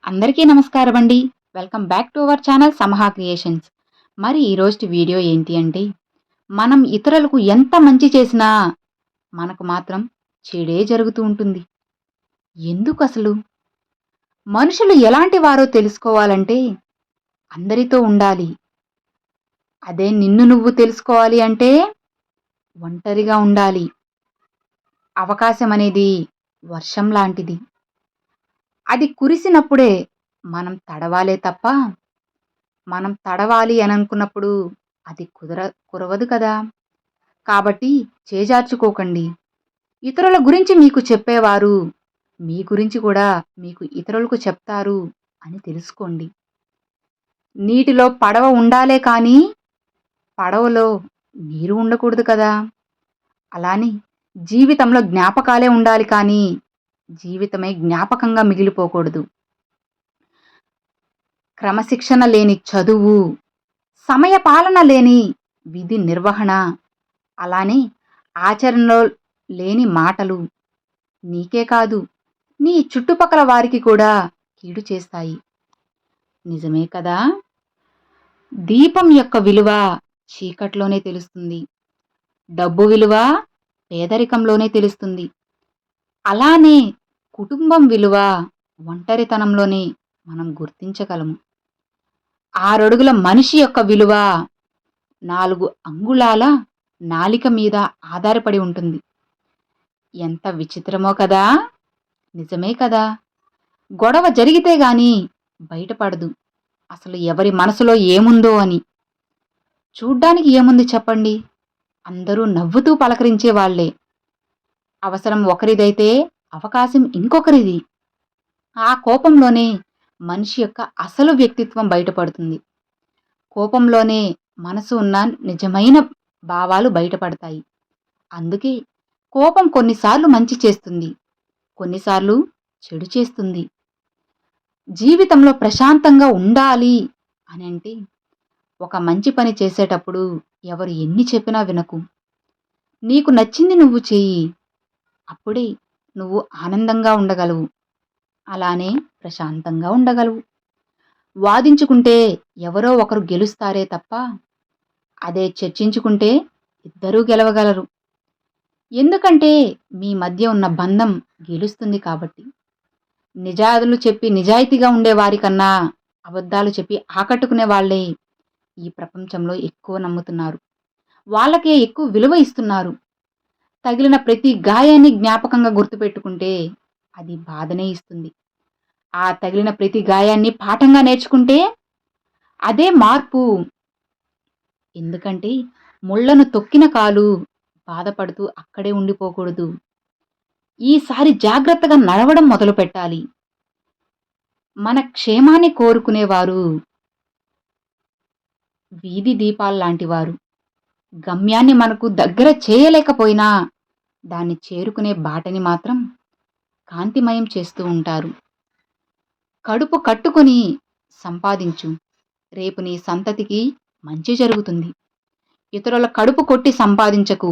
అందరికీ నమస్కారం అండి. Welcome back to our channel Samaha creations. మరి ఈరోజు వీడియో ఏంటి అంటే, మనం ఇతరులకు ఎంత మంచి చేసినా మనకు మాత్రం చెడే జరుగుతూ ఉంటుంది. ఎందుకు అసలు? మనుషులు ఎలాంటి వారో తెలుసుకోవాలంటే అందరితో ఉండాలి. అదే నిన్ను నువ్వు తెలుసుకోవాలి అంటే ఒంటరిగా ఉండాలి. అవకాశం అనేది వర్షం లాంటిది. అది కురిసినప్పుడే మనం తడవాలే తప్ప మనం తడవాలి అని అనుకున్నప్పుడు అది కురవదు కదా! కాబట్టి చేజార్చుకోకండి. ఇతరుల గురించి మీకు చెప్పేవారు మీ గురించి కూడా మీకు ఇతరులకు చెప్తారు అని తెలుసుకోండి. నీటిలో పడవ ఉండాలే కానీ పడవలో నీరు ఉండకూడదు కదా! అలానే జీవితంలో జ్ఞాపకాలే ఉండాలి కానీ జీవితమే జ్ఞాపకంగా మిగిలిపోకూడదు. క్రమశిక్షణ లేని చదువు, సమయపాలన లేని విధి నిర్వహణ, అలానే ఆచరణలో లేని మాటలు నీకే కాదు, నీ చుట్టుపక్కల వారికి కూడా కీడు చేస్తాయి. నిజమే కదా! దీపం యొక్క విలువ చీకట్లోనే తెలుస్తుంది. డబ్బు విలువ పేదరికంలోనే తెలుస్తుంది. అలానే కుటుంబం విలువ ఒంటరితనంలోనే మనం గుర్తించగలము. 6 అడుగుల మనిషి యొక్క విలువ 4 అంగుళాల నాలిక మీద ఆధారపడి ఉంటుంది. ఎంత విచిత్రమో కదా! నిజమే కదా! గొడవ జరిగితే గాని బయటపడదు. అసలు ఎవరి మనసులో ఏముందో అని. చూడ్డానికి ఏముంది చెప్పండి? అందరూ నవ్వుతూ పలకరించే వాళ్ళే. అవసరం ఒకరిదైతే అవకాశం ఇంకొకరిది. ఆ కోపంలోనే మనిషి యొక్క అసలు వ్యక్తిత్వం బయటపడుతుంది. కోపంలోనే మనసు ఉన్న నిజమైన భావాలు బయటపడతాయి. అందుకే కోపం కొన్నిసార్లు మంచి చేస్తుంది. కొన్నిసార్లు చెడు చేస్తుంది. జీవితంలో ప్రశాంతంగా ఉండాలి అని అంటే ఒక మంచి పని చేసేటప్పుడు ఎవరు ఎన్ని చెప్పినా వినకు. నీకు నచ్చింది నువ్వు చెయ్యి. అప్పుడే నువ్వు ఆనందంగా ఉండగలవు. అలానే ప్రశాంతంగా ఉండగలవు. వాదించుకుంటే ఎవరో ఒకరు గెలుస్తారే తప్ప అదే చర్చించుకుంటే ఇద్దరూ గెలవగలరు. ఎందుకంటే మీ మధ్య ఉన్న బంధం గెలుస్తుంది కాబట్టి. నిజాలు చెప్పి నిజాయితీగా ఉండేవారికన్నా అబద్ధాలు చెప్పి ఆకట్టుకునే వాళ్ళే ఈ ప్రపంచంలో ఎక్కువ నమ్ముతున్నారు. వాళ్ళకే ఎక్కువ విలువ ఇస్తున్నారు. తగిలిన ప్రతి గాయాన్ని జ్ఞాపకంగా గుర్తుపెట్టుకుంటే అది బాధనే ఇస్తుంది. ఆ తగిలిన ప్రతి గాయాన్ని పాఠంగా నేర్చుకుంటే అదే మార్పు. ఎందుకంటే ముళ్ళను తొక్కిన కాలు బాధపడుతూ అక్కడే ఉండిపోకూడదు. ఈసారి జాగ్రత్తగా నడవడం మొదలుపెట్టాలి. మన క్షేమాన్ని కోరుకునేవారు వీధి దీపాల్లాంటివారు. గమ్యాన్ని మనకు దగ్గర చేయలేకపోయినా దాన్ని చేరుకునే బాటని మాత్రం కాంతిమయం చేస్తూ ఉంటారు. కడుపు కట్టుకొని సంపాదించు. రేపు నీ సంతతికి మంచి జరుగుతుంది. ఇతరుల కడుపు కొట్టి సంపాదించకు.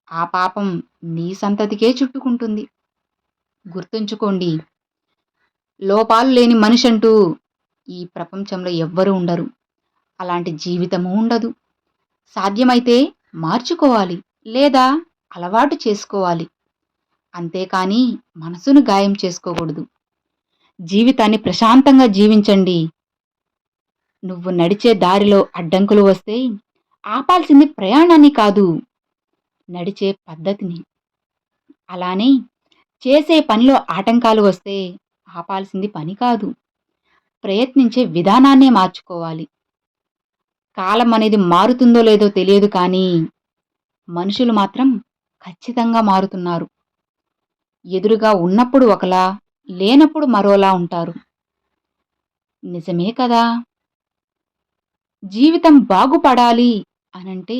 ఆ పాపం నీ సంతతికే చుట్టుకుంటుంది. గుర్తుంచుకోండి, లోపాలు లేని మనిషంటూ ఈ ప్రపంచంలో ఎవ్వరూ ఉండరు. అలాంటి జీవితము ఉండదు. సాధ్యమైతే మార్చుకోవాలి లేదా అలవాటు చేసుకోవాలి. అంతేకాని మనసును గాయం చేసుకోకూడదు. జీవితాన్ని ప్రశాంతంగా జీవించండి. నువ్వు నడిచే దారిలో అడ్డంకులు వస్తే ఆపాల్సింది ప్రయాణాన్ని కాదు, నడిచే పద్ధతిని. అలానే చేసే పనిలో ఆటంకాలు వస్తే ఆపాల్సింది పని కాదు, ప్రయత్నించే విధానాన్నే మార్చుకోవాలి. కాలం అనేది మారుతుందో లేదో తెలియదు కానీ మనుషులు మాత్రం ఖచ్చితంగా మారుతున్నారు. ఎదురుగా ఉన్నప్పుడు ఒకలా, లేనప్పుడు మరోలా ఉంటారు. నిజమే కదా! జీవితం బాగుపడాలి అనంటే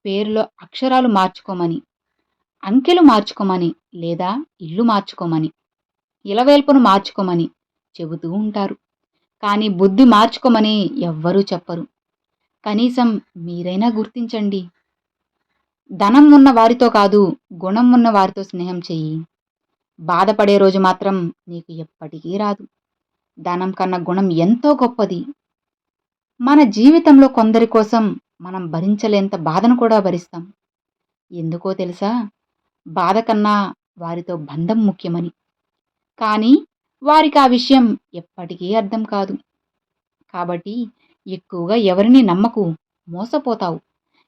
పేరులో అక్షరాలు మార్చుకోమని, అంకెలు మార్చుకోమని లేదా ఇల్లు మార్చుకోమని, ఇలవేల్పును మార్చుకోమని చెబుతూ ఉంటారు. కానీ బుద్ధి మార్చుకోమని ఎవ్వరూ చెప్పరు. కనీసం మీరైనా గుర్తించండి. ధనం ఉన్న వారితో కాదు, గుణం ఉన్న వారితో స్నేహం చెయ్యి. బాధపడే రోజు మాత్రం నీకు ఎప్పటికీ రాదు. ధనం కన్నా గుణం ఎంతో గొప్పది. మన జీవితంలో కొందరి కోసం మనం భరించలేంత బాధను కూడా భరిస్తాం. ఎందుకో తెలుసా? బాధ కన్నా వారితో బంధం ముఖ్యమని. కానీ వారికి ఆ విషయం ఎప్పటికీ అర్థం కాదు. కాబట్టి ఎక్కువగా ఎవరిని నమ్మకు, మోసపోతావు.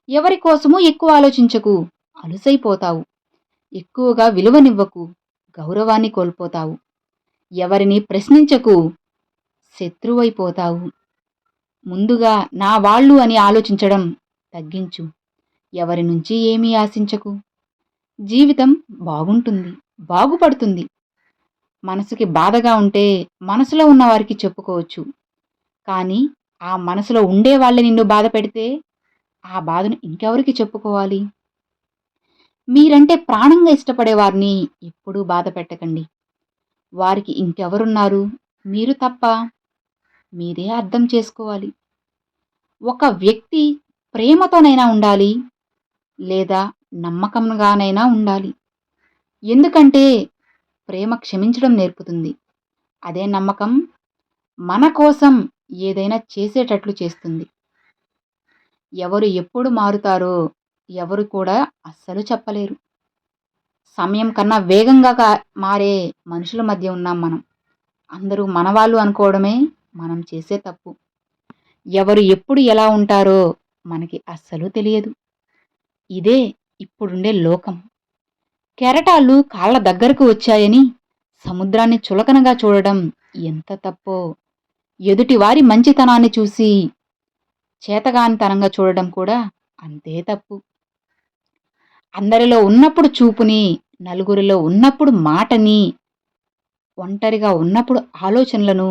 ఎవరి కోసమూ ఎక్కువ ఆలోచించకు, అలుసైపోతావు. ఎక్కువగా విలువనివ్వకు, గౌరవాన్ని కోల్పోతావు. ఎవరిని ప్రశ్నించకు, శత్రువైపోతావు. ముందుగా నా వాళ్ళు అని ఆలోచించడం తగ్గించు. ఎవరి నుంచి ఏమీ ఆశించకు. జీవితం బాగుంటుంది, బాగుపడుతుంది. మనసుకి బాధగా ఉంటే మనసులో ఉన్న వారికి చెప్పుకోవచ్చు. కానీ ఆ మనసులో ఉండే వాళ్ళే నిన్ను బాధ పెడితే ఆ బాధను ఇంకెవరికి చెప్పుకోవాలి? మీరంటే ప్రాణంగా ఇష్టపడే వారిని ఎప్పుడూ బాధ పెట్టకండి. వారికి ఇంకెవరున్నారు? మీరు తప్ప. మీరే అర్థం చేసుకోవాలి. ఒక వ్యక్తి ప్రేమతోనైనా ఉండాలి, లేదా నమ్మకంగానైనా ఉండాలి. ఎందుకంటే ప్రేమ క్షమించడం నేర్పుతుంది. అదే నమ్మకం మన కోసం ఏదైనా చేసేటట్లు చేస్తుంది. ఎవరు ఎప్పుడు మారుతారో ఎవరు కూడా అస్సలు చెప్పలేరు. సమయం కన్నా వేగంగా మారే మనుషుల మధ్య ఉన్నాం మనం. అందరూ మనవాళ్ళు అనుకోవడమే మనం చేసే తప్పు. ఎవరు ఎప్పుడు ఎలా ఉంటారో మనకి అస్సలు తెలియదు. ఇదే ఇప్పుడుండే లోకం. కెరటాలు కాళ్ళ దగ్గరకు వచ్చాయని సముద్రాన్ని చులకనగా చూడడం ఎంత తప్పో, ఎదుటివారి మంచితనాన్ని చూసి చేతగానితనంగా చూడడం కూడా అంతే తప్పు. అందరిలో ఉన్నప్పుడు చూపుని, నలుగురిలో ఉన్నప్పుడు మాటని, ఒంటరిగా ఉన్నప్పుడు ఆలోచనలను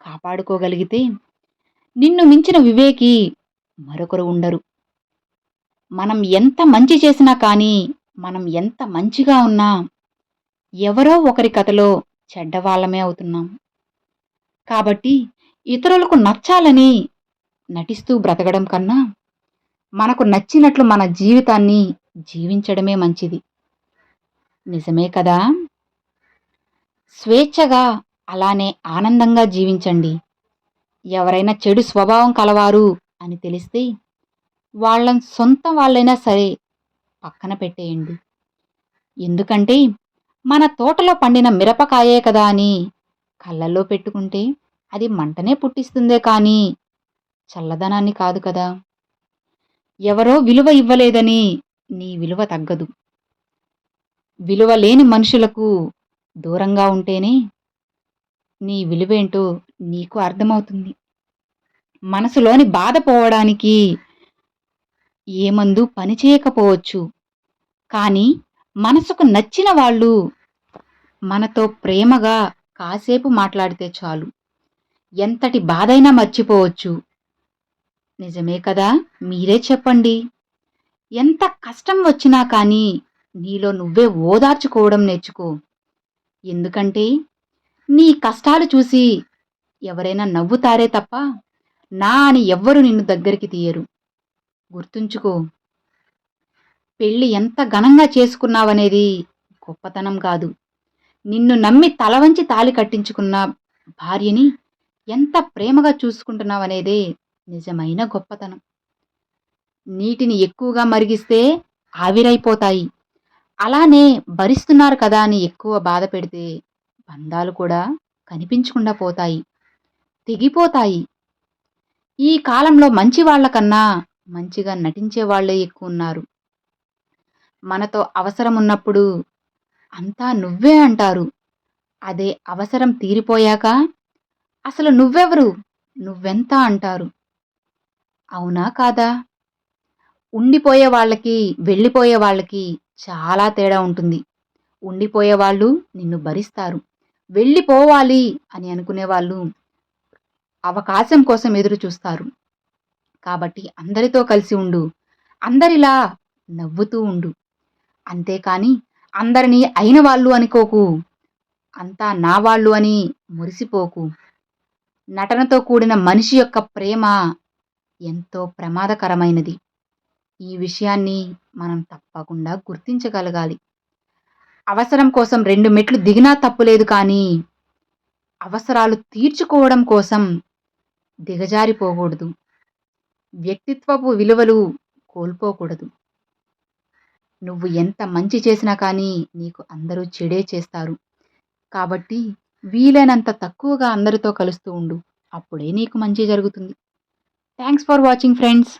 కాపాడుకోగలిగితే నిన్ను మించిన వివేకి మరొకరు ఉండరు. మనం ఎంత మంచి చేసినా కానీ, మనం ఎంత మంచిగా ఉన్నా ఎవరో ఒకరి కథలో చెడ్డవాళ్ళమే అవుతున్నాం. కాబట్టి ఇతరులకు నచ్చాలని నటిస్తూ బ్రతకడం కన్నా మనకు నచ్చినట్లు మన జీవితాన్ని జీవించడమే మంచిది. నిజమే కదా? స్వేచ్ఛగా అలానే ఆనందంగా జీవించండి. ఎవరైనా చెడు స్వభావం కలవారు అని తెలిస్తే వాళ్ళని సొంత వాళ్ళైనా సరే పక్కన పెట్టేయండి. ఎందుకంటే మన తోటలో పండిన మిరపకాయే కదా అని కళ్ళల్లో పెట్టుకుంటే అది మంటనే పుట్టిస్తుందే కానీ చల్లదనాన్ని కాదు కదా. ఎవరో విలువ ఇవ్వలేదని నీ విలువ తగ్గదు. విలువ లేని మనుషులకు దూరంగా ఉంటేనే నీ విలువేంటో నీకు అర్థమవుతుంది. మనసులోని బాధ పోవడానికి ఏ మందు పనిచేయకపోవచ్చు. కానీ మనసుకు నచ్చిన వాళ్ళు మనతో ప్రేమగా కాసేపు మాట్లాడితే చాలు. ఎంతటి బాధైనా మర్చిపోవచ్చు. నిజమే కదా? మీరే చెప్పండి. ఎంత కష్టం వచ్చినా కానీ నీలో నువ్వే ఓదార్చుకోవడం నేర్చుకో. ఎందుకంటే నీ కష్టాలు చూసి ఎవరైనా నవ్వుతారే తప్ప నా అని ఎవ్వరు నిన్ను దగ్గరికి తీయరు. గుర్తుంచుకో. పెళ్లి ఎంత ఘనంగా చేసుకున్నావనేది గొప్పతనం కాదు. నిన్ను నమ్మి తలవంచి తాళి కట్టించుకున్న భార్యని ఎంత ప్రేమగా చూసుకుంటున్నావనేదే నిజమైన గొప్పతనం. నీటిని ఎక్కువగా మరిగిస్తే ఆవిరైపోతాయి. అలానే భరిస్తున్నారు కదా అని ఎక్కువ బాధ పెడితే బంధాలు కూడా కనిపించకుండా పోతాయి, తెగిపోతాయి. ఈ కాలంలో మంచి వాళ్ళ కన్నా మంచిగా నటించే వాళ్ళే ఎక్కువ ఉన్నారు. మనతో అవసరం ఉన్నప్పుడు అంతా నువ్వే అంటారు. అదే అవసరం తీరిపోయాక అసలు నువ్వెవరు, నువ్వెంత అంటారు. అవునా కాదా? ఉండిపోయే వాళ్ళకి, వెళ్ళిపోయే వాళ్ళకి చాలా తేడా ఉంటుంది. ఉండిపోయే వాళ్ళు నిన్ను భరిస్తారు. వెళ్ళిపోవాలి అని అనుకునే వాళ్ళు అవకాశం కోసం ఎదురు చూస్తారు. కాబట్టి అందరితో కలిసి ఉండు. అందరిలా నవ్వుతూ ఉండు. అంతేకాని అందరినీ అయిన వాళ్ళు అనుకోకు. అంతా నా వాళ్ళు అని మురిసిపోకు. నటనతో కూడిన మనిషి యొక్క ప్రేమ ఎంతో ప్రమాదకరమైనది. ఈ విషయాన్ని మనం తప్పకుండా గుర్తించగలగాలి. అవసరం కోసం 2 మెట్లు దిగినా తప్పులేదు కానీ అవసరాలు తీర్చుకోవడం కోసం దిగజారిపోకూడదు. వ్యక్తిత్వపు విలువలు కోల్పోకూడదు. నువ్వు ఎంత మంచి చేసినా కానీ నీకు అందరూ చెడే చేస్తారు. కాబట్టి వీలైనంత తక్కువగా అందరితో కలుస్తూ ఉండు. అప్పుడే నీకు మంచి జరుగుతుంది. Thanks for watching friends.